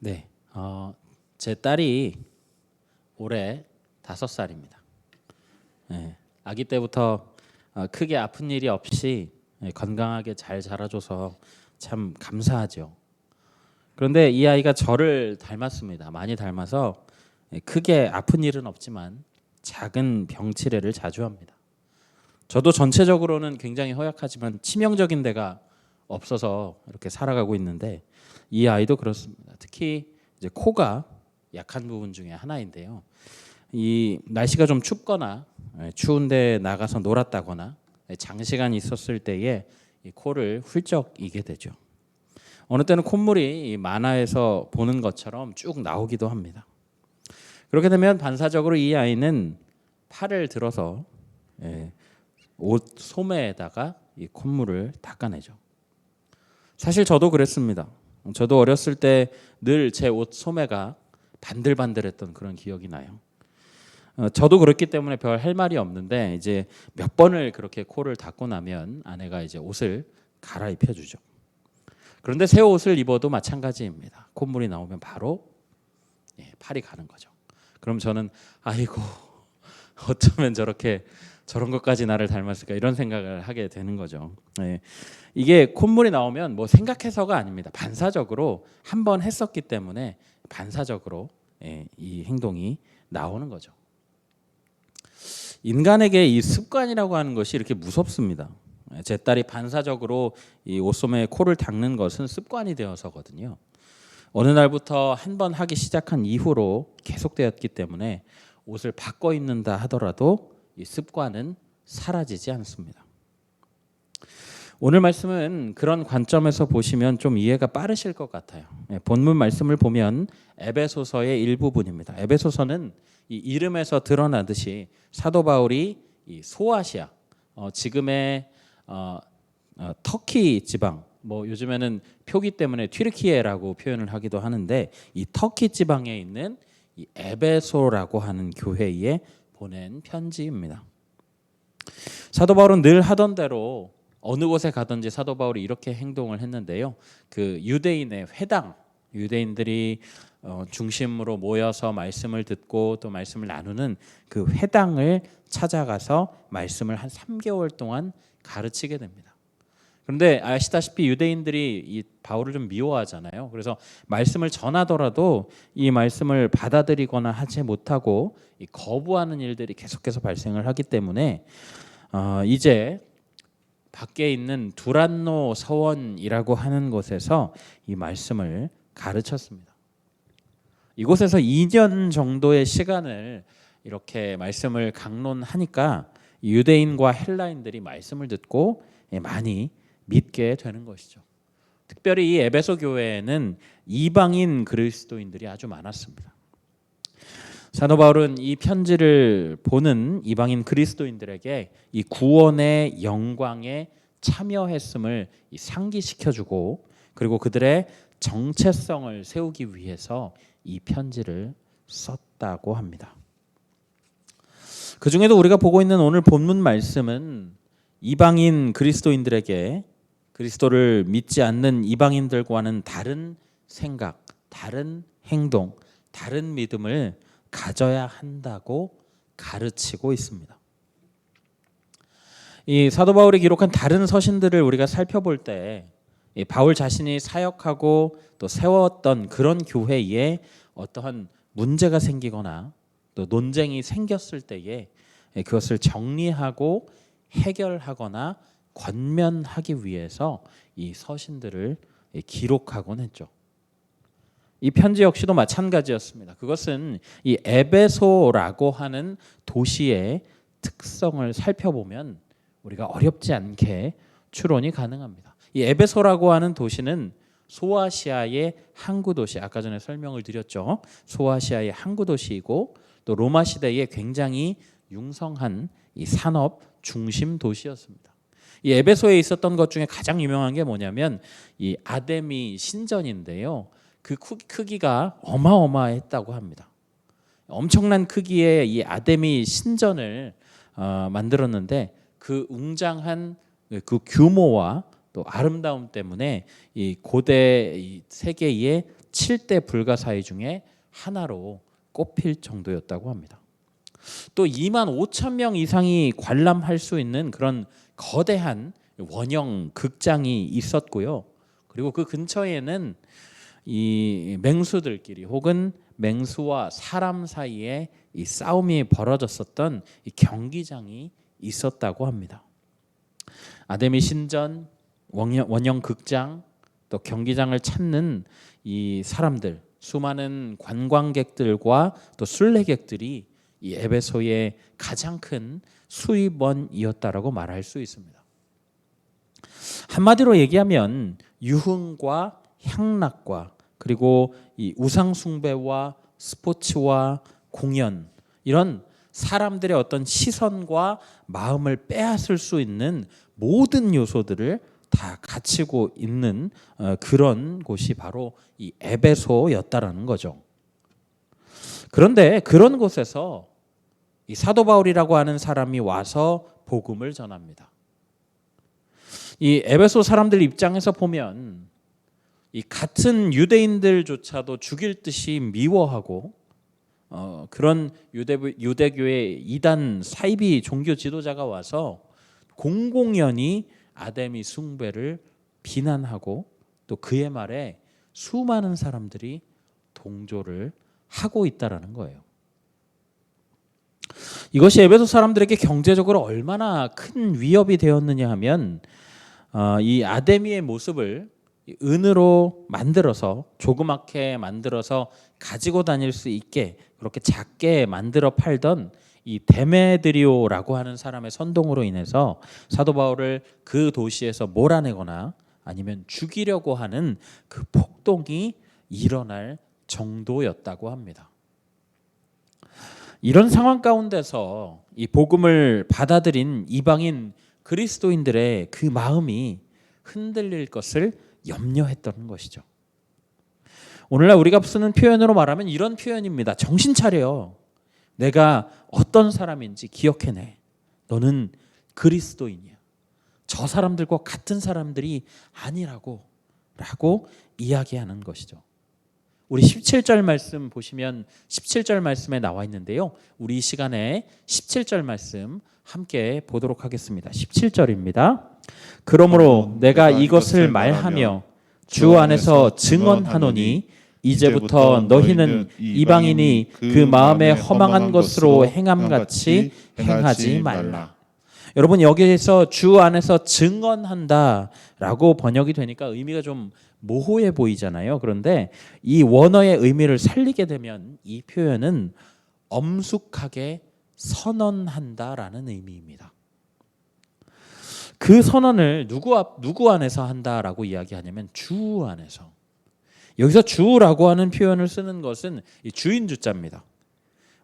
네, 제 딸이 올해 5살입니다. 네, 아기 때부터 크게 아픈 일이 없이 건강하게 잘 자라줘서 참 감사하죠. 그런데 이 아이가 저를 닮았습니다. 많이 닮아서 크게 아픈 일은 없지만 작은 병치레를 자주 합니다. 저도 전체적으로는 굉장히 허약하지만 치명적인 데가 없어서 이렇게 살아가고 있는데 이 아이도 그렇습니다. 특히 이제 코가 약한 부분 중에 하나인데요. 이 날씨가 좀 춥거나 추운데 나가서 놀았다거나 장시간 있었을 때에 이 코를 훌쩍 이게 되죠. 어느 때는 콧물이 이 만화에서 보는 것처럼 쭉 나오기도 합니다. 그렇게 되면 반사적으로 이 아이는 팔을 들어서 옷 소매에다가 이 콧물을 닦아내죠. 사실 저도 그랬습니다. 저도 어렸을 때 늘 제 옷 소매가 반들반들했던 그런 기억이 나요. 저도 그렇기 때문에 별 할 말이 없는데 이제 몇 번을 그렇게 코를 닦고 나면 아내가 이제 옷을 갈아입혀 주죠. 그런데 새 옷을 입어도 마찬가지입니다. 콧물이 나오면 바로 팔이 가는 거죠. 그럼 저는 아이고 어쩌면 저런 것까지 나를 닮았을까 이런 생각을 하게 되는 거죠. 이게 콧물이 나오면 뭐 생각해서가 아닙니다. 반사적으로 한 번 했었기 때문에 반사적으로 이 행동이 나오는 거죠. 인간에게 이 습관이라고 하는 것이 이렇게 무섭습니다. 제 딸이 반사적으로 이 옷소매에 코를 닦는 것은 습관이 되어서거든요. 어느 날부터 한 번 하기 시작한 이후로 계속되었기 때문에 옷을 바꿔 입는다 하더라도 이 습관은 사라지지 않습니다. 오늘 말씀은 그런 관점에서 보시면 좀 이해가 빠르실 것 같아요. 본문 말씀을 보면 에베소서의 일부분입니다. 에베소서는 이 이름에서 드러나듯이 사도 바울이 이 소아시아, 지금의 터키 지방, 뭐 요즘에는 표기 때문에 튀르키예라고 표현을 하기도 하는데 이 터키 지방에 있는 이 에베소라고 하는 교회에 보낸 편지입니다. 사도 바울은 늘 하던 대로 어느 곳에 가든지 사도 바울이 이렇게 행동을 했는데요. 그 유대인의 회당, 유대인들이 중심으로 모여서 말씀을 듣고 또 말씀을 나누는 그 회당을 찾아가서 말씀을 한 3개월 동안 가르치게 됩니다. 그런데 아시다시피 유대인들이 이 바울을 좀 미워하잖아요. 그래서 말씀을 전하더라도 이 말씀을 받아들이거나 하지 못하고 이 거부하는 일들이 계속해서 발생을 하기 때문에 이제 밖에 있는 두란노 서원이라고 하는 곳에서 이 말씀을 가르쳤습니다. 이곳에서 2년 정도의 시간을 이렇게 말씀을 강론하니까 유대인과 헬라인들이 말씀을 듣고 많이 믿게 되는 것이죠. 특별히 이 에베소 교회에는 이방인 그리스도인들이 아주 많았습니다. 사도 바울은 이 편지를 보는 이방인 그리스도인들에게 이 구원의 영광에 참여했음을 상기시켜주고 그리고 그들의 정체성을 세우기 위해서 이 편지를 썼다고 합니다. 그 중에도 우리가 보고 있는 오늘 본문 말씀은 이방인 그리스도인들에게 그리스도를 믿지 않는 이방인들과는 다른 생각, 다른 행동, 다른 믿음을 가져야 한다고 가르치고 있습니다. 이 사도 바울이 기록한 다른 서신들을 우리가 살펴볼 때 바울 자신이 사역하고 또 세웠던 그런 교회에 어떠한 문제가 생기거나 또 논쟁이 생겼을 때에 그것을 정리하고 해결하거나 권면하기 위해서 이 서신들을 기록하곤 했죠. 이 편지 역시도 마찬가지였습니다. 그것은 이 에베소라고 하는 도시의 특성을 살펴보면 우리가 어렵지 않게 추론이 가능합니다. 이 에베소라고 하는 도시는 소아시아의 항구 도시, 아까 전에 설명을 드렸죠. 소아시아의 항구 도시이고 또 로마 시대에 굉장히 융성한 이 산업 중심 도시였습니다. 이 에베소에 있었던 것 중에 가장 유명한 게 뭐냐면 이 아데미 신전인데요. 그 크기가 어마어마했다고 합니다. 엄청난 크기의 이 아데미 신전을 만들었는데 그 웅장한 그 규모와 또 아름다움 때문에 이 고대 이 세계의 7대 불가사의 중에 하나로 꼽힐 정도였다고 합니다. 또 2만 5천 명 이상이 관람할 수 있는 그런 거대한 원형 극장이 있었고요. 그리고 그 근처에는 이 맹수들끼리 혹은 맹수와 사람 사이에 이 싸움이 벌어졌었던 이 경기장이 있었다고 합니다. 아데미 신전, 원형 극장, 또 경기장을 찾는 이 사람들, 수많은 관광객들과 또 순례객들이 이 에베소의 가장 큰 수입원이었다라고 말할 수 있습니다. 한마디로 얘기하면 유흥과 향락과 그리고 이 우상 숭배와 스포츠와 공연, 이런 사람들의 어떤 시선과 마음을 빼앗을 수 있는 모든 요소들을 다 갖추고 있는 그런 곳이 바로 이 에베소였다라는 거죠. 그런데 그런 곳에서 이 사도 바울이라고 하는 사람이 와서 복음을 전합니다. 이 에베소 사람들 입장에서 보면 이 같은 유대인들조차도 죽일 듯이 미워하고 그런 유대교의 이단 사이비 종교 지도자가 와서 공공연히 아데미 숭배를 비난하고 또 그의 말에 수많은 사람들이 동조를 하고 있다라는 거예요. 이것이 에베소 사람들에게 경제적으로 얼마나 큰 위협이 되었느냐 하면 이 아데미의 모습을 은으로 만들어서 조그맣게 만들어서 가지고 다닐 수 있게 그렇게 작게 만들어 팔던 이 데메드리오라고 하는 사람의 선동으로 인해서 사도 바울을 그 도시에서 몰아내거나 아니면 죽이려고 하는 그 폭동이 일어날 정도였다고 합니다. 이런 상황 가운데서 이 복음을 받아들인 이방인 그리스도인들의 그 마음이 흔들릴 것을 염려했던 것이죠. 오늘날 우리가 쓰는 표현으로 말하면 이런 표현입니다. 정신 차려. 내가 어떤 사람인지 기억해내. 너는 그리스도인이야. 저 사람들과 같은 사람들이 아니라고 라고 이야기하는 것이죠. 우리 17절 말씀 보시면 17절 말씀에 나와 있는데요. 우리 이 시간에 17절 말씀 함께 보도록 하겠습니다. 17절입니다. 그러므로 내가 이것을 말하며 주 안에서 증언하노니 이제부터 너희는 이방인이 그 마음에 허망한 것으로 행함같이 행하지 말라. 여러분, 여기에서 주 안에서 증언한다라고 번역이 되니까 의미가 좀 모호해 보이잖아요. 그런데 이 원어의 의미를 살리게 되면 이 표현은 엄숙하게 선언한다라는 의미입니다. 그 선언을 누구 안에서 한다라고 이야기하냐면 주 안에서. 여기서 주라고 하는 표현을 쓰는 것은 주인 주자입니다.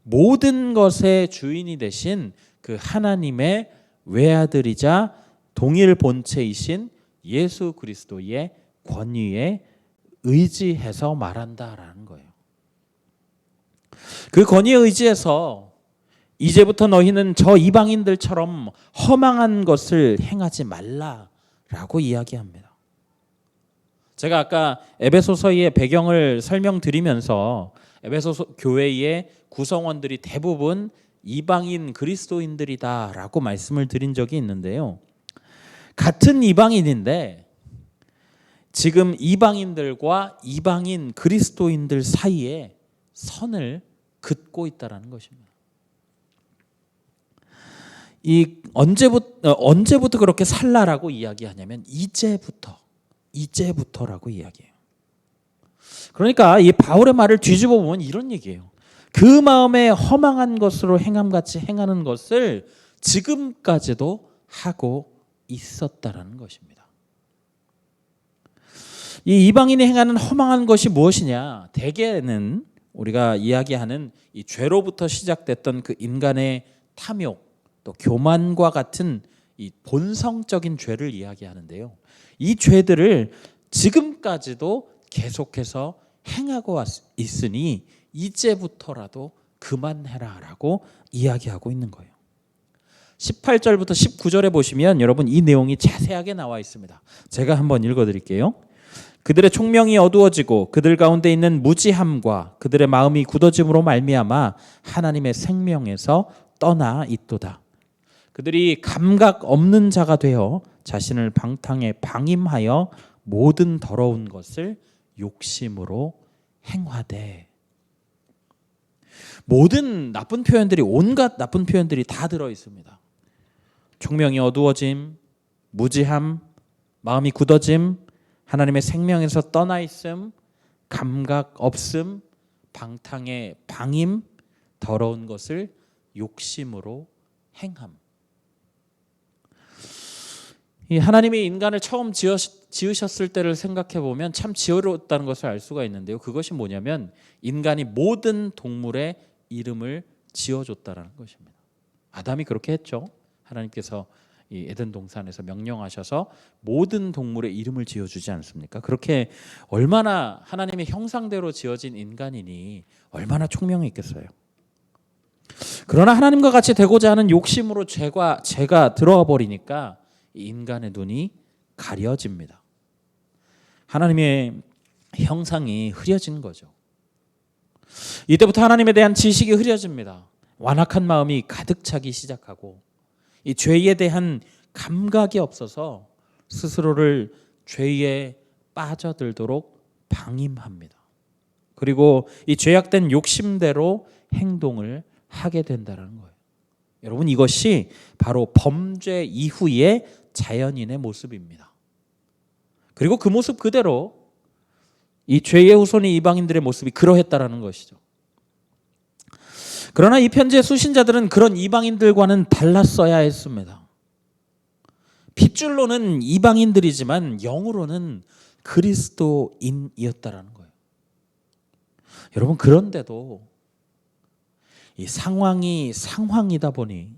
모든 것의 주인이 되신 그 하나님의 외아들이자 동일 본체이신 예수 그리스도의 권위에 의지해서 말한다라는 거예요. 그 권위에 의지해서 이제부터 너희는 저 이방인들처럼 허망한 것을 행하지 말라라고 이야기합니다. 제가 아까 에베소서의 배경을 설명드리면서 에베소 교회의 구성원들이 대부분 이방인 그리스도인들이다라고 말씀을 드린 적이 있는데요. 같은 이방인인데 지금 이방인들과 이방인 그리스도인들 사이에 선을 긋고 있다라는 것입니다. 이 언제부터 그렇게 살라라고 이야기하냐면 이제부터라고 이야기해요. 그러니까 이 바울의 말을 뒤집어 보면 이런 얘기예요. 그 마음에 허망한 것으로 행함같이 행하는 것을 지금까지도 하고 있었다라는 것입니다. 이 이방인이 행하는 허망한 것이 무엇이냐? 대개는 우리가 이야기하는 이 죄로부터 시작됐던 그 인간의 탐욕, 또 교만과 같은 이 본성적인 죄를 이야기하는데요. 이 죄들을 지금까지도 계속해서 행하고 있으니 이제부터라도 그만해라라고 이야기하고 있는 거예요. 18절부터 19절에 보시면 여러분 이 내용이 자세하게 나와 있습니다. 제가 한번 읽어드릴게요. 그들의 총명이 어두워지고 그들 가운데 있는 무지함과 그들의 마음이 굳어짐으로 말미암아 하나님의 생명에서 떠나 있도다. 그들이 감각 없는 자가 되어 자신을 방탕에 방임하여 모든 더러운 것을 욕심으로 행하되. 모든 나쁜 표현들이, 온갖 나쁜 표현들이 다 들어 있습니다. 총명이 어두워짐, 무지함, 마음이 굳어짐, 하나님의 생명에서 떠나 있음, 감각 없음, 방탕의 방임, 더러운 것을 욕심으로 행함. 이 하나님이 인간을 처음 지으셨을 때를 생각해 보면 참 지혜로웠다는 것을 알 수가 있는데요. 그것이 뭐냐면 인간이 모든 동물의 이름을 지어줬다라는 것입니다. 아담이 그렇게 했죠. 하나님께서 이 에덴 동산에서 명령하셔서 모든 동물의 이름을 지어주지 않습니까? 그렇게 얼마나 하나님의 형상대로 지어진 인간이니 얼마나 총명이 있겠어요. 그러나 하나님과 같이 되고자 하는 욕심으로 죄가 들어와 버리니까 인간의 눈이 가려집니다. 하나님의 형상이 흐려진 거죠. 이때부터 하나님에 대한 지식이 흐려집니다. 완악한 마음이 가득 차기 시작하고 이 죄에 대한 감각이 없어서 스스로를 죄에 빠져들도록 방임합니다. 그리고 이 죄악된 욕심대로 행동을 하게 된다는 거예요. 여러분, 이것이 바로 범죄 이후의 자연인의 모습입니다. 그리고 그 모습 그대로 이 죄의 후손인 이방인들의 모습이 그러했다라는 것이죠. 그러나 이 편지의 수신자들은 그런 이방인들과는 달랐어야 했습니다. 핏줄로는 이방인들이지만 영으로는 그리스도인이었다라는 거예요. 여러분, 그런데도 이 상황이다 보니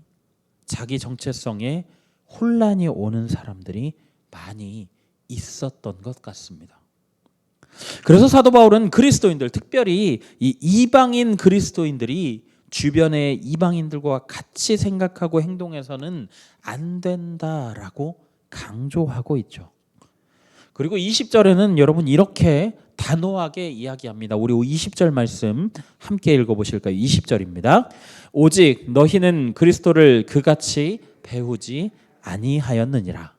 자기 정체성에 혼란이 오는 사람들이 많이 있었던 것 같습니다. 그래서 사도 바울은 그리스도인들, 특별히 이 이방인 그리스도인들이 주변의 이방인들과 같이 생각하고 행동해서는 안 된다라고 강조하고 있죠. 그리고 20절에는 여러분 이렇게 단호하게 이야기합니다. 우리 20절 말씀 함께 읽어보실까요? 20절입니다. 오직 너희는 그리스도를 그같이 배우지 아니하였느니라.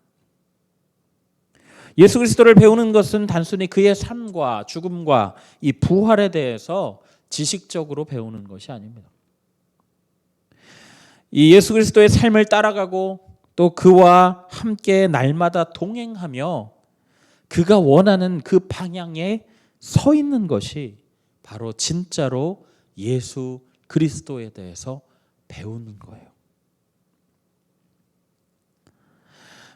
예수 그리스도를 배우는 것은 단순히 그의 삶과 죽음과 이 부활에 대해서 지식적으로 배우는 것이 아닙니다. 이 예수 그리스도의 삶을 따라가고 또 그와 함께 날마다 동행하며 그가 원하는 그 방향에 서 있는 것이 바로 진짜로 예수 그리스도에 대해서 배우는 거예요.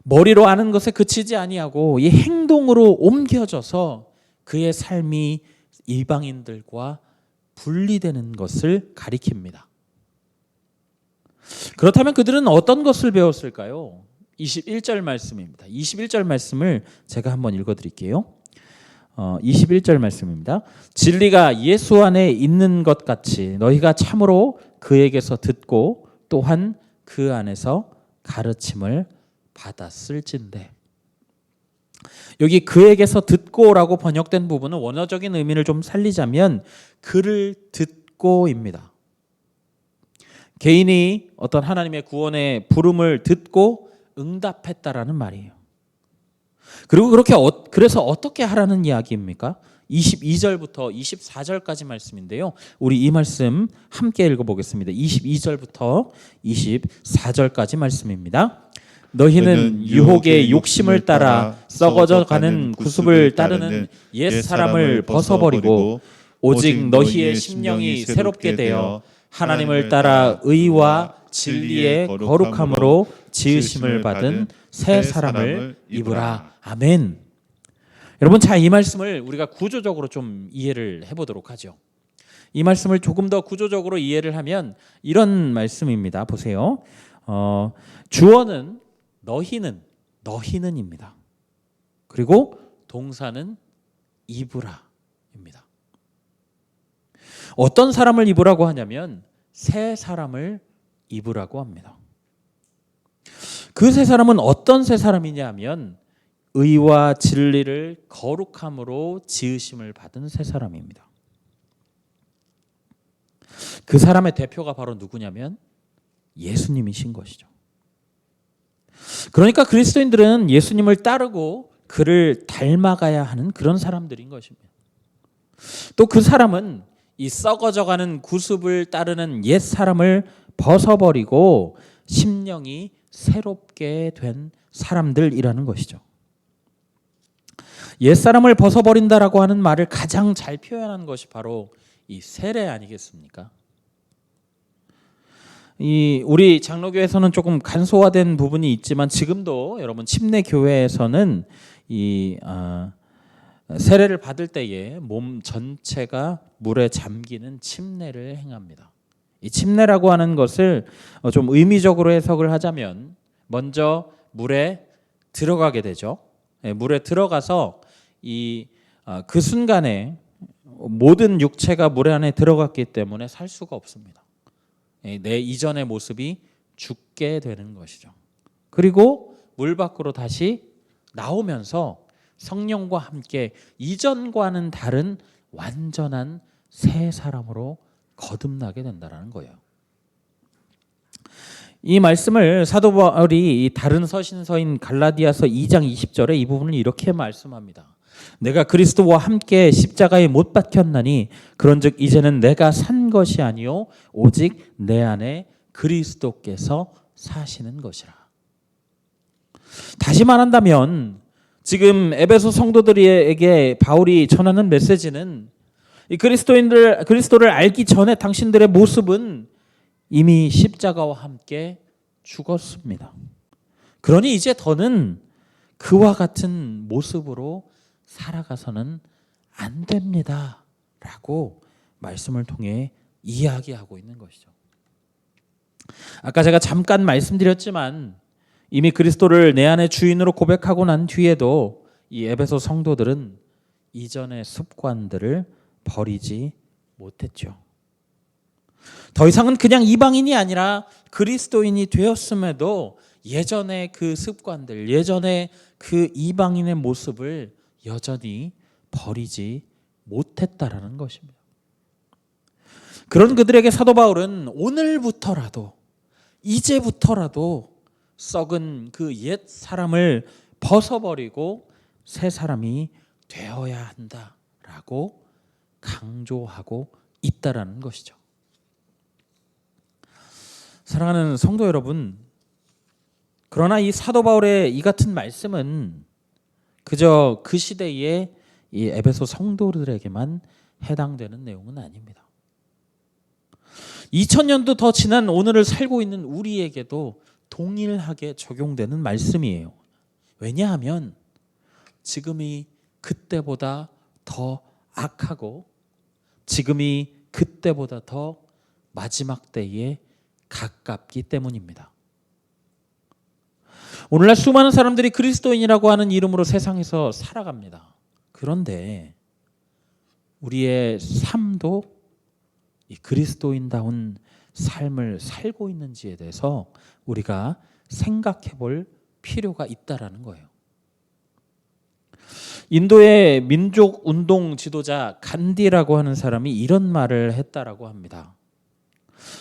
머리로 아는 것에 그치지 아니하고 이 행동으로 옮겨져서 그의 삶이 이방인들과 분리되는 것을 가리킵니다. 그렇다면 그들은 어떤 것을 배웠을까요? 21절 말씀입니다. 21절 말씀을 제가 한번 읽어드릴게요. 21절 말씀입니다. 진리가 예수 안에 있는 것 같이 너희가 참으로 그에게서 듣고 또한 그 안에서 가르침을 받았을진데. 여기 그에게서 듣고라고 번역된 부분은 원어적인 의미를 좀 살리자면 그를 듣고입니다. 개인이 어떤 하나님의 구원의 부름을 듣고 응답했다라는 말이에요. 그리고 그래서 어떻게 하라는 이야기입니까? 22절부터 24절까지 말씀인데요. 우리 이 말씀 함께 읽어보겠습니다. 22절부터 24절까지 말씀입니다. 너희는 유혹의 욕심을 따라 썩어져 가는 구습을 따르는 옛 사람을 벗어버리고 오직 너희의 심령이 새롭게 되어 하나님을 따라 의와 진리의 거룩함으로 지으심을 받은 새 사람을 입으라. 아멘. 여러분, 자, 이 말씀을 우리가 구조적으로 좀 이해를 해보도록 하죠. 이 말씀을 조금 더 구조적으로 이해를 하면 이런 말씀입니다. 보세요. 주어는 너희는입니다. 그리고 동사는 입으라입니다. 어떤 사람을 입으라고 하냐면 새 사람을 입으라고 합니다. 그 세 사람은 어떤 세 사람이냐 하면 의와 진리를 거룩함으로 지으심을 받은 세 사람입니다. 그 사람의 대표가 바로 누구냐면 예수님이신 것이죠. 그러니까 그리스도인들은 예수님을 따르고 그를 닮아가야 하는 그런 사람들인 것입니다. 또 그 사람은 이 썩어져가는 구습을 따르는 옛 사람을 벗어버리고 심령이 새롭게 된 사람들이라는 것이죠. 옛 사람을 벗어버린다라고 하는 말을 가장 잘 표현한 것이 바로 이 세례 아니겠습니까? 우리 장로교에서는 조금 간소화된 부분이 있지만 지금도 여러분 침례 교회에서는 세례를 받을 때에 몸 전체가 물에 잠기는 침례를 행합니다. 이 침례라고 하는 것을 좀 의미적으로 해석을 하자면 먼저 물에 들어가게 되죠. 물에 들어가서 그 순간에 모든 육체가 물 안에 들어갔기 때문에 살 수가 없습니다. 내 이전의 모습이 죽게 되는 것이죠. 그리고 물 밖으로 다시 나오면서 성령과 함께 이전과는 다른 완전한 새 사람으로 거듭나게 된다는 거예요. 이 말씀을 사도 바울이 다른 서신서인 갈라디아서 2장 20절에 이 부분을 이렇게 말씀합니다. 내가 그리스도와 함께 십자가에 못 박혔나니 그런즉 이제는 내가 산 것이 아니요 오직 내 안에 그리스도께서 사시는 것이라. 다시 말한다면 지금 에베소 성도들에게 바울이 전하는 메시지는 이 그리스도를 알기 전에 당신들의 모습은 이미 십자가와 함께 죽었습니다. 그러니 이제 더는 그와 같은 모습으로 살아가서는 안 됩니다. 라고 말씀을 통해 이야기하고 있는 것이죠. 아까 제가 잠깐 말씀드렸지만 이미 그리스도를 내 안의 주인으로 고백하고 난 뒤에도 이 에베소 성도들은 이전의 습관들을 버리지 못했죠. 더 이상은 그냥 이방인이 아니라 그리스도인이 되었음에도 예전의 그 습관들, 예전의 그 이방인의 모습을 여전히 버리지 못했다라는 것입니다. 그런 그들에게 사도 바울은 오늘부터라도, 이제부터라도 썩은 그 옛 사람을 벗어버리고 새 사람이 되어야 한다라고 강조하고 있다라는 것이죠. 사랑하는 성도 여러분, 그러나 이 사도 바울의 이 같은 말씀은 그저 그 시대의 이 에베소 성도들에게만 해당되는 내용은 아닙니다. 2000년도 더 지난 오늘을 살고 있는 우리에게도 동일하게 적용되는 말씀이에요. 왜냐하면 지금이 그때보다 더 악하고 지금이 그때보다 더 마지막 때에 가깝기 때문입니다. 오늘날 수많은 사람들이 그리스도인이라고 하는 이름으로 세상에서 살아갑니다. 그런데 우리의 삶도 이 그리스도인다운 삶을 살고 있는지에 대해서 우리가 생각해 볼 필요가 있다라는 거예요. 인도의 민족 운동 지도자 간디라고 하는 사람이 이런 말을 했다라고 합니다.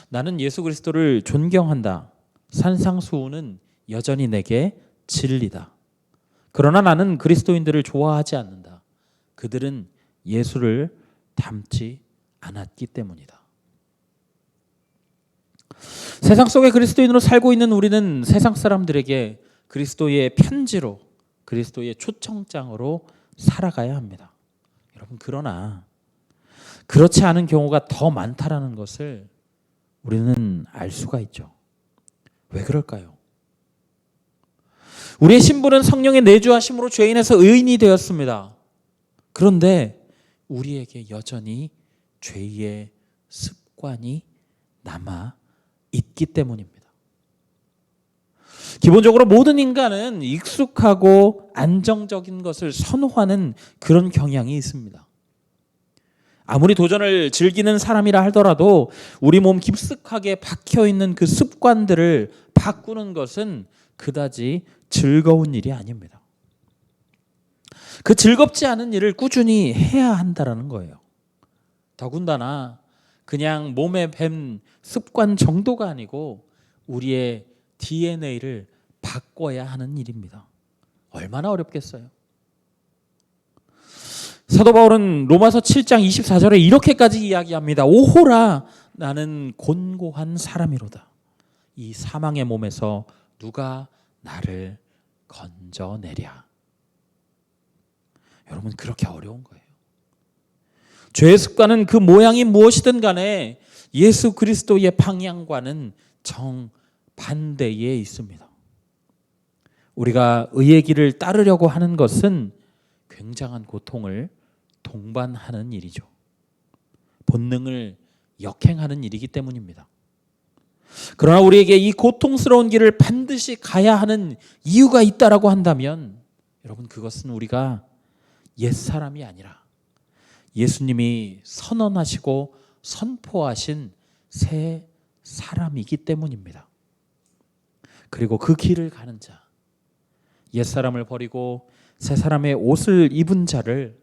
나는 예수 그리스도를 존경한다. 산상수훈은 여전히 내게 진리다. 그러나 나는 그리스도인들을 좋아하지 않는다. 그들은 예수를 닮지 않았기 때문이다. 세상 속에 그리스도인으로 살고 있는 우리는 세상 사람들에게 그리스도의 편지로, 그리스도의 초청장으로 살아가야 합니다. 여러분, 그러나 그렇지 않은 경우가 더 많다라는 것을 우리는 알 수가 있죠. 왜 그럴까요? 우리의 신분은 성령의 내주하심으로 죄인에서 의인이 되었습니다. 그런데 우리에게 여전히 죄의 습관이 남아 있기 때문입니다. 기본적으로 모든 인간은 익숙하고 안정적인 것을 선호하는 그런 경향이 있습니다. 아무리 도전을 즐기는 사람이라 하더라도 우리 몸 깊숙하게 박혀있는 그 습관들을 바꾸는 것은 그다지 즐거운 일이 아닙니다. 그 즐겁지 않은 일을 꾸준히 해야 한다라는 거예요. 더군다나 그냥 몸에 밴 습관 정도가 아니고 우리의 DNA를 바꿔야 하는 일입니다. 얼마나 어렵겠어요. 사도 바울은 로마서 7장 24절에 이렇게까지 이야기합니다. 오호라, 나는 곤고한 사람이로다. 이 사망의 몸에서 누가 나를 건져내랴. 여러분, 그렇게 어려운 거예요. 죄의 습관은 그 모양이 무엇이든 간에 예수 그리스도의 방향과는 정반대에 있습니다. 우리가 의의 길을 따르려고 하는 것은 굉장한 고통을 동반하는 일이죠. 본능을 역행하는 일이기 때문입니다. 그러나 우리에게 이 고통스러운 길을 반드시 가야 하는 이유가 있다라고 한다면 여러분, 그것은 우리가 옛사람이 아니라 예수님이 선언하시고 선포하신 새 사람이기 때문입니다. 그리고 그 길을 가는 자, 옛사람을 버리고 새 사람의 옷을 입은 자를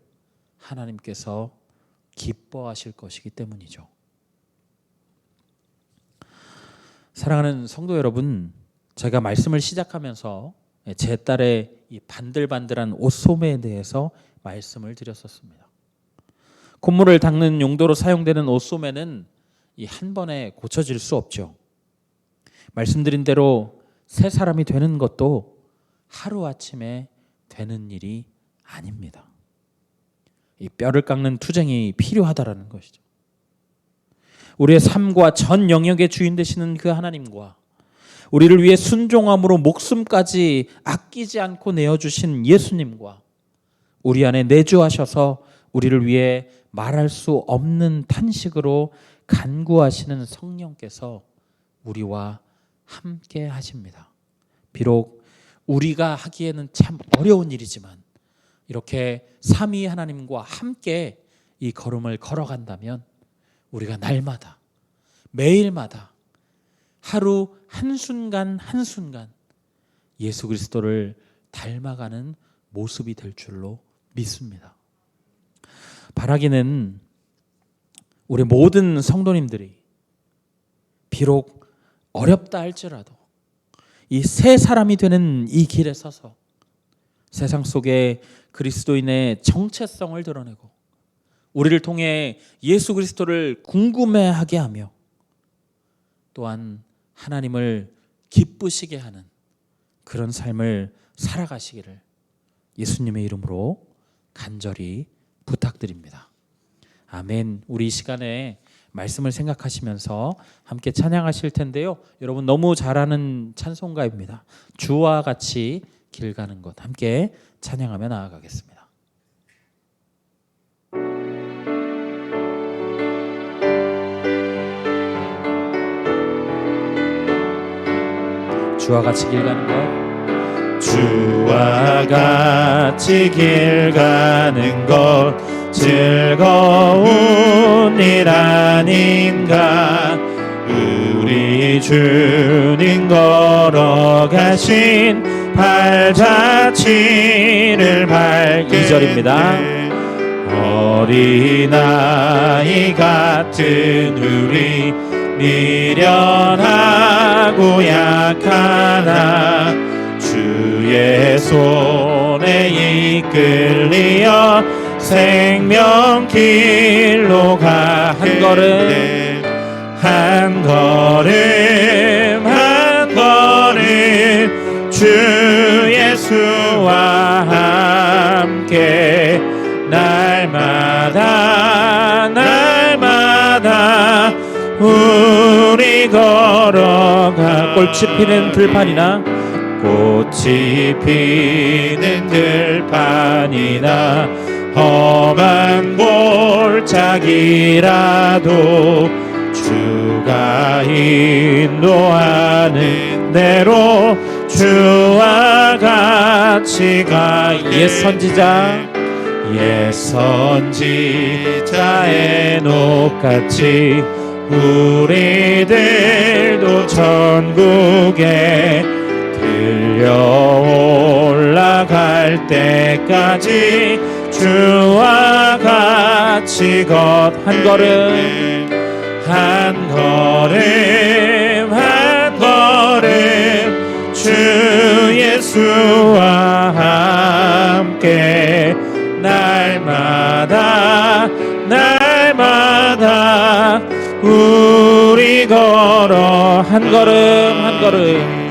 하나님께서 기뻐하실 것이기 때문이죠. 사랑하는 성도 여러분, 제가 말씀을 시작하면서 제 딸의 이 반들반들한 옷소매에 대해서 말씀을 드렸었습니다. 콧물을 닦는 용도로 사용되는 옷소매는 이 한 번에 고쳐질 수 없죠. 말씀드린 대로 새 사람이 되는 것도 하루아침에 되는 일이 아닙니다. 이 뼈를 깎는 투쟁이 필요하다라는 것이죠. 우리의 삶과 전 영역의 주인 되시는 그 하나님과 우리를 위해 순종함으로 목숨까지 아끼지 않고 내어주신 예수님과 우리 안에 내주하셔서 우리를 위해 말할 수 없는 탄식으로 간구하시는 성령께서 우리와 함께 하십니다. 비록 우리가 하기에는 참 어려운 일이지만 이렇게 삼위 하나님과 함께 이 걸음을 걸어간다면 우리가 날마다 매일마다 하루 한순간 한순간 예수 그리스도를 닮아가는 모습이 될 줄로 믿습니다. 바라기는 우리 모든 성도님들이 비록 어렵다 할지라도 이 새 사람이 되는 이 길에 서서 세상 속에 그리스도인의 정체성을 드러내고 우리를 통해 예수 그리스도를 궁금해하게 하며 또한 하나님을 기쁘시게 하는 그런 삶을 살아가시기를 예수님의 이름으로 간절히 부탁드립니다. 아멘. 우리 이 시간에 말씀을 생각하시면서 함께 찬양하실 텐데요. 여러분 너무 잘하는 찬송가입니다. 주와 같이 길 가는 것 함께 찬양하며 나아가겠습니다. 주와 같이 길 가는 것, 주와 같이 길 가는 것 즐거운 일 아닌가. 우리 주님 걸어가신 발자취를 밟게 2절입니다. 어린아이 같은 우리 미련하고 약하나 주의 손에 이끌리어 생명길로 가 한 걸음 한 걸음 한 걸음 주 예수와 함께 날마다 날마다 우리 걸어가. 꽃이 피는 들판이나 꽃이 피는 들판이나 험한 골짜기라도 주가 인도하는 대로 주와 같이 가. 옛 선지자 옛 선지자의 녹같이 우리들도 천국에 올라갈 때까지 주와 같이 한 걸음 한 걸음 한 걸음 주 예수와 함께 날마다 날마다 우리 걸어 한 걸음 한 걸음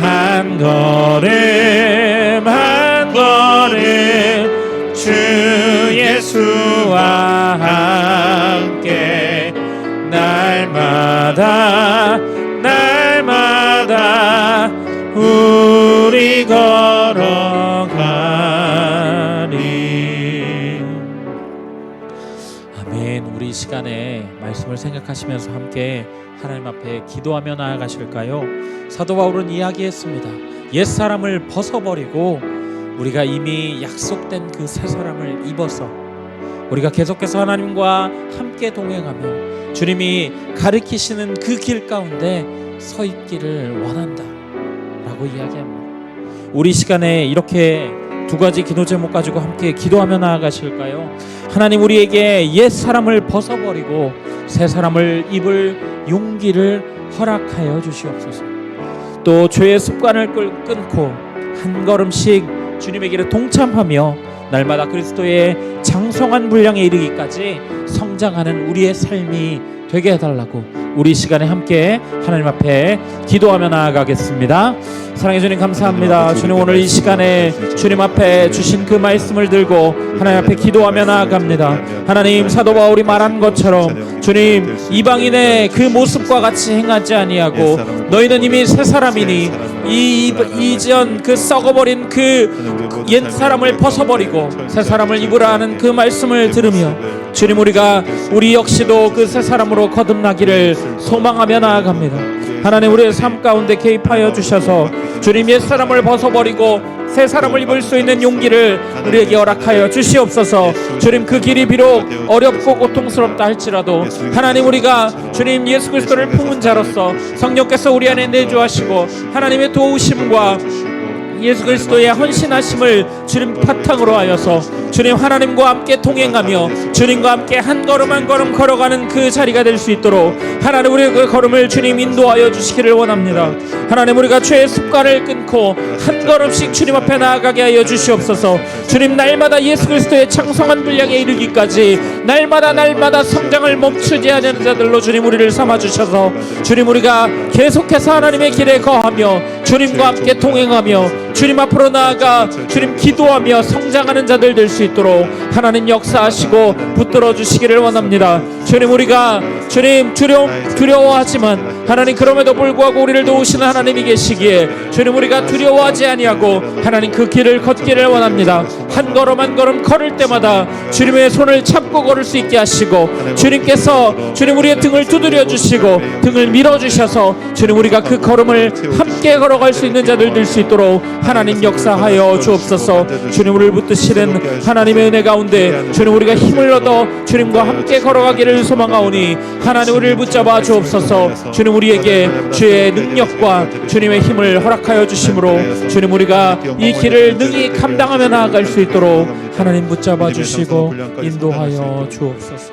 한 걸음 한 걸음 주 예수와 함께 날마다 날마다 우리 걸어가리. 아멘. 우리 이 시간에 말씀을 생각하시면서 함께 하나님 앞에 기도하며 나아가실까요? 사도 바울은 이야기했습니다. 옛사람을 벗어버리고 우리가 이미 약속된 그 새 사람을 입어서 우리가 계속해서 하나님과 함께 동행하며 주님이 가르치시는 그 길 가운데 서 있기를 원한다 라고 이야기합니다. 우리 시간에 이렇게 두 가지 기도 제목 가지고 함께 기도하며 나아가실까요? 하나님, 우리에게 옛 사람을 벗어버리고 새 사람을 입을 용기를 허락하여 주시옵소서. 또 죄의 습관을 끊고 한 걸음씩 주님의 길에 동참하며 날마다 그리스도의 장성한 분량에 이르기까지 성장하는 우리의 삶이 되게 해달라고 우리 시간에 함께 하나님 앞에 기도하며 나아가겠습니다. 사랑해 주님, 감사합니다. 주님, 오늘 이 시간에 주님 앞에 주신 그 말씀을 들고 하나님 앞에 기도하며 나아갑니다. 하나님, 사도 바울이 말한 것처럼 주님, 이방인의 그 모습과 같이 행하지 아니하고 너희는 이미 새 사람이니 이전 그 썩어버린 그 옛 사람을 벗어버리고 새 사람을 입으라 하는 그 말씀을 들으며 주님, 우리 역시도 그 새 사람으로 거듭나기를 소망하며 나아갑니다. 하나님, 우리의 삶 가운데 개입하여 주셔서 주님, 옛 사람을 벗어버리고 새 사람을 입을 수 있는 용기를 우리에게 허락하여 주시옵소서. 주님, 그 길이 비록 어렵고 고통스럽다 할지라도 하나님, 우리가 주님 예수 그리스도를 품은 자로서 성령께서 우리 안에 내주하시고 하나님의 도우심과 예수 그리스도의 헌신하심을 주님 바탕으로 하여서 주님, 하나님과 함께 동행하며 주님과 함께 한 걸음 한 걸음 걸어가는 그 자리가 될 수 있도록 하나님, 우리의 그 걸음을 주님 인도하여 주시기를 원합니다. 하나님, 우리가 죄의 습관을 끊고 한 걸음씩 주님 앞에 나아가게 하여 주시옵소서. 주님, 날마다 예수 그리스도의 장성한 분량에 이르기까지 날마다 성장을 멈추지 않는 자들로 주님 우리를 삼아주셔서 주님, 우리가 계속해서 하나님의 길에 거하며 주님과 함께 동행하며 주님 앞으로 나아가 주님 기도하며 성장하는 자들 될 수 있도록 하나님 역사하시고 붙들어 주시기를 원합니다. 주님, 우리가 주님 두려워하지만 하나님, 그럼에도 불구하고 우리를 도우시는 하나님이 계시기에 주님, 우리가 두려워하지 아니하고 하나님 그 길을 걷기를 원합니다. 한 걸음 한 걸음 걸을 때마다 주님의 손을 잡고 걸을 수 있게 하시고 주님께서 주님 우리의 등을 두드려 주시고 등을 밀어 주셔서 주님, 우리가 그 걸음을 함께 걸어갈 수 있는 자들 될 수 있도록 하나님 역사하여 주옵소서. 주님, 우리를 붙드시는 하나님의 은혜 가운데 주님, 우리가 힘을 얻어 주님과 함께 걸어가기를 소망하오니 하나님, 우리를 붙잡아 주옵소서. 주님, 우리에게 주의 능력과 주님의 힘을 허락하여 주심으로 주님, 우리가 이 길을 능히 감당하며 나아갈 수 있도록 하나님 붙잡아 주시고 인도하여 주옵소서.